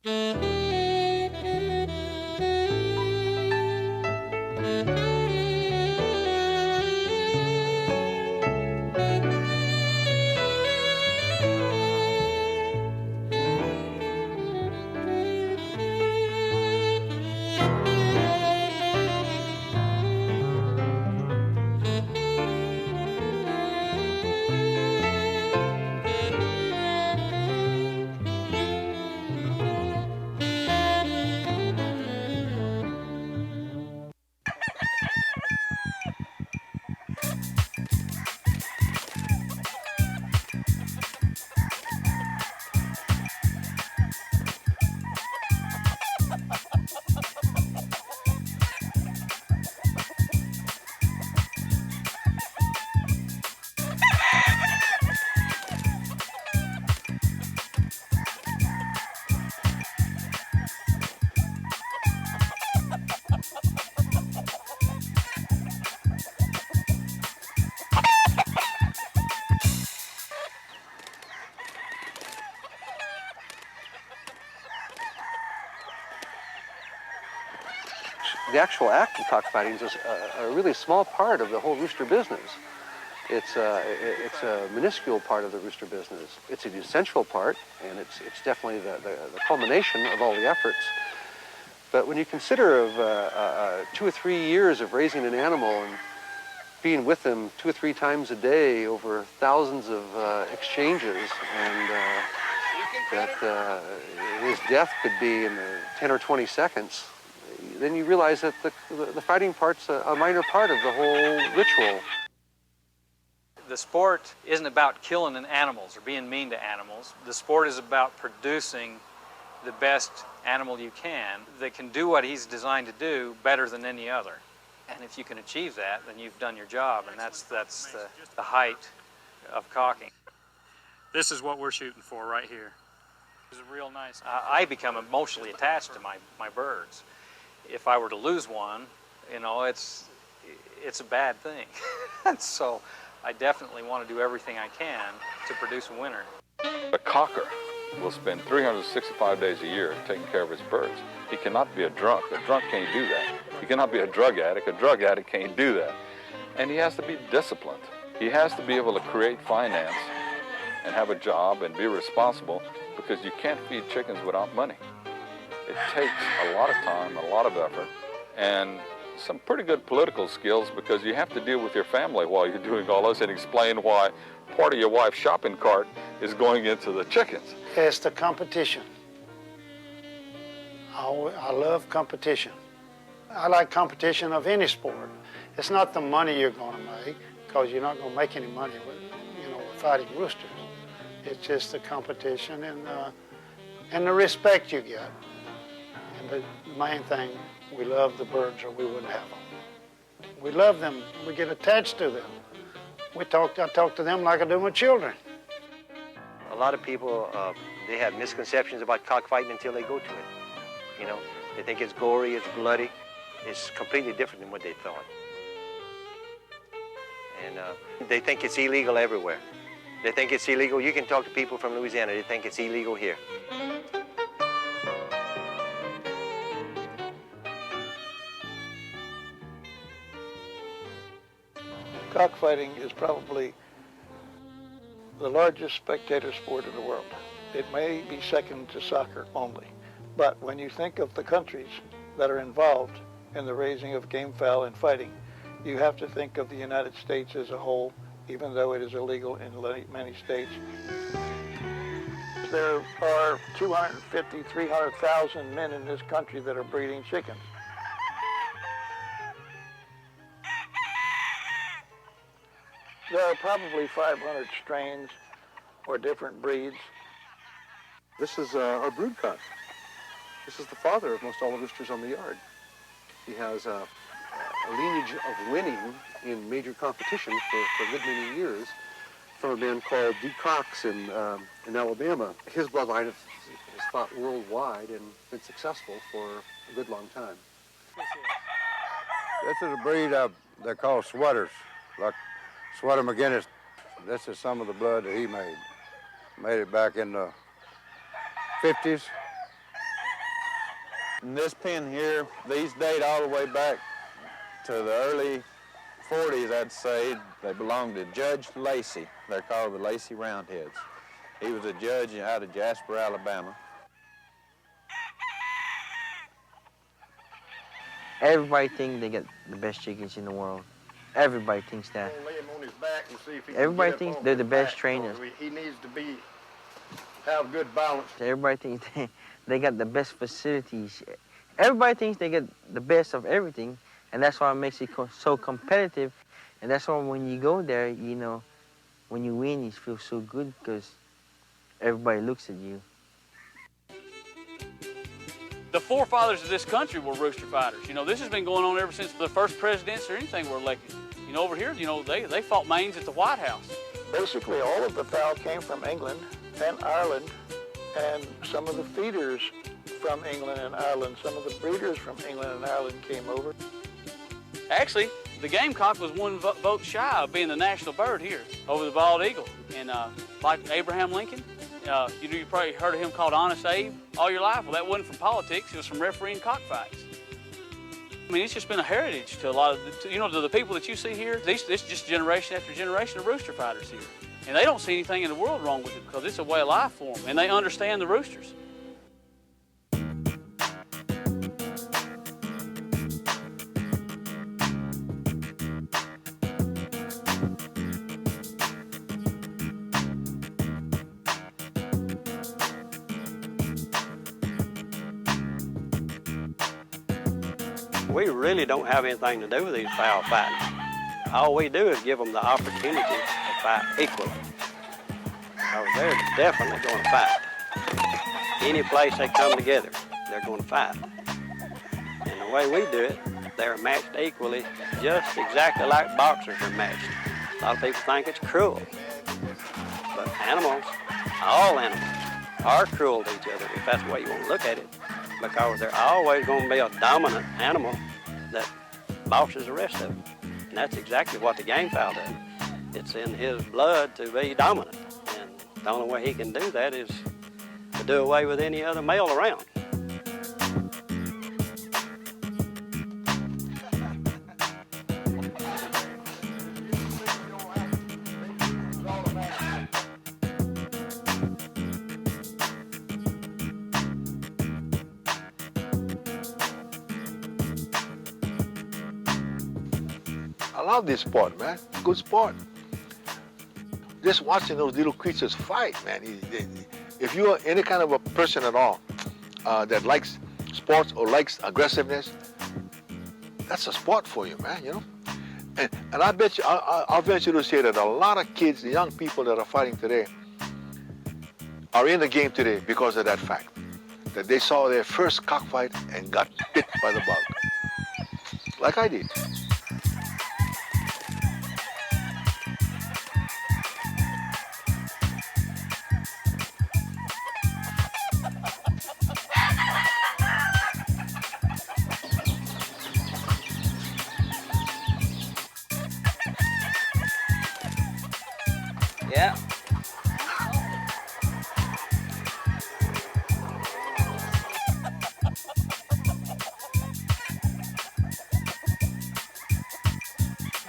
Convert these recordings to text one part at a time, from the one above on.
The actual act of cockfighting is a really small part of the whole rooster business. It's a minuscule part of the rooster business. It's an essential part, and it's definitely the culmination of all the efforts. But when you consider of 2 or 3 years of raising an animal and being with them 2 or 3 times a day over thousands of exchanges, and that his death could be in 10 or 20 seconds, then you realize that the fighting part's a minor part of the whole ritual. The sport isn't about killing animals or being mean to animals. The sport is about producing the best animal you can that can do what he's designed to do better than any other. And if you can achieve that, then you've done your job, and that's the height of cocking. This is what we're shooting for right here. It's real nice. I become emotionally attached to my birds. If I were to lose one, you know, it's a bad thing. And so I definitely want to do everything I can to produce a winner. A cocker will spend 365 days a year taking care of his birds. He cannot be a drunk. A drunk can't do that. He cannot be a drug addict. A drug addict can't do that. And he has to be disciplined. He has to be able to create finance and have a job and be responsible, because you can't feed chickens without money. It takes a lot of time, a lot of effort, and some pretty good political skills, because you have to deal with your family while you're doing all this and explain why part of your wife's shopping cart is going into the chickens. It's the competition. I love competition. I like competition of any sport. It's not the money you're going to make, because you're not going to make any money with, with fighting roosters. It's just the competition and the respect you get. And the main thing, we love the birds or we wouldn't have them. We love them. We get attached to them. I talk to them like I do my children. A lot of people, they have misconceptions about cockfighting until they go to it. You know, they think it's gory, it's bloody. It's completely different than what they thought. And they think it's illegal everywhere. They think it's illegal. You can talk to people from Louisiana. They think it's illegal here. Cockfighting is probably the largest spectator sport in the world. It may be second to soccer only. But when you think of the countries that are involved in the raising of game fowl and fighting, you have to think of the United States as a whole, even though it is illegal in many states. There are 250, 300,000 men in this country that are breeding chickens. There are probably 500 strains or different breeds. This is our brood cock. This is the father of most all the roosters on the yard. He has a lineage of winning in major competition for a good many years from a man called D. Cox in Alabama. His bloodline has fought worldwide and been successful for a good long time. This is a breed they're called sweaters, like Sweater McGinnis. This is some of the blood that he made. Made it back in the 50s. And this pen here, these date all the way back to the early 40s, I'd say. They belonged to Judge Lacey. They're called the Lacey Roundheads. He was a judge out of Jasper, Alabama. Everybody thinks they get the best chickens in the world. Everybody thinks that. Lay him on his back and see if he Everybody can get thinks up they're off the his best back. trainers. He needs to have good balance. Everybody thinks they got the best facilities. Everybody thinks they get the best of everything, and that's why it makes it so competitive. And that's why when you go there, you know, when you win, you feel so good because everybody looks at you. The forefathers of this country were rooster fighters. You know, this has been going on ever since the first presidents or anything were elected. You know, over here, you know, they fought mains at the White House. Basically, all of the fowl came from England and Ireland, and some of the feeders from England and Ireland, some of the breeders from England and Ireland came over. Actually, the gamecock was one vote shy of being the national bird here over the bald eagle. And like Abraham Lincoln, you probably heard of him called Honest Abe all your life. Well, that wasn't from politics, it was from refereeing cockfights. I mean, it's just been a heritage to a lot of, to the people that you see here. This just generation after generation of rooster fighters here. And they don't see anything in the world wrong with it because it's a way of life for them, and they understand the roosters. We really don't have anything to do with these fowl fighting. All we do is give them the opportunity to fight equally. So they're definitely going to fight. Any place they come together, they're going to fight. And the way we do it, they're matched equally, just exactly like boxers are matched. A lot of people think it's cruel. But animals, all animals, are cruel to each other, if that's the way you want to look at it. Because they're always going to be a dominant animal that bosses the rest of them. And that's exactly what the game fowl does. It's in his blood to be dominant. And the only way he can do that is to do away with any other male around. I love this sport, man. Good sport. Just watching those little creatures fight, man. If you're any kind of a person at all that likes sports or likes aggressiveness, that's a sport for you, man, you know? And I bet you, I'll venture to say that a lot of kids, the young people that are fighting today, are in the game today because of that fact. That they saw their first cockfight and got bit by the bug. Like I did. Yeah.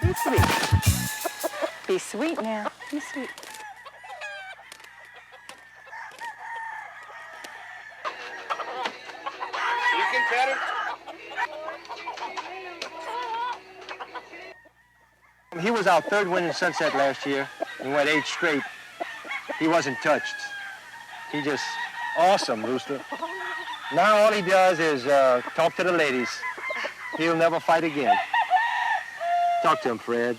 Be sweet. Be sweet now. Be sweet. You can pet it? He was our third win in Sunset last year. We went 8 straight. He wasn't touched. He just awesome, Rooster. Now all he does is talk to the ladies. He'll never fight again. Talk to him, Fred.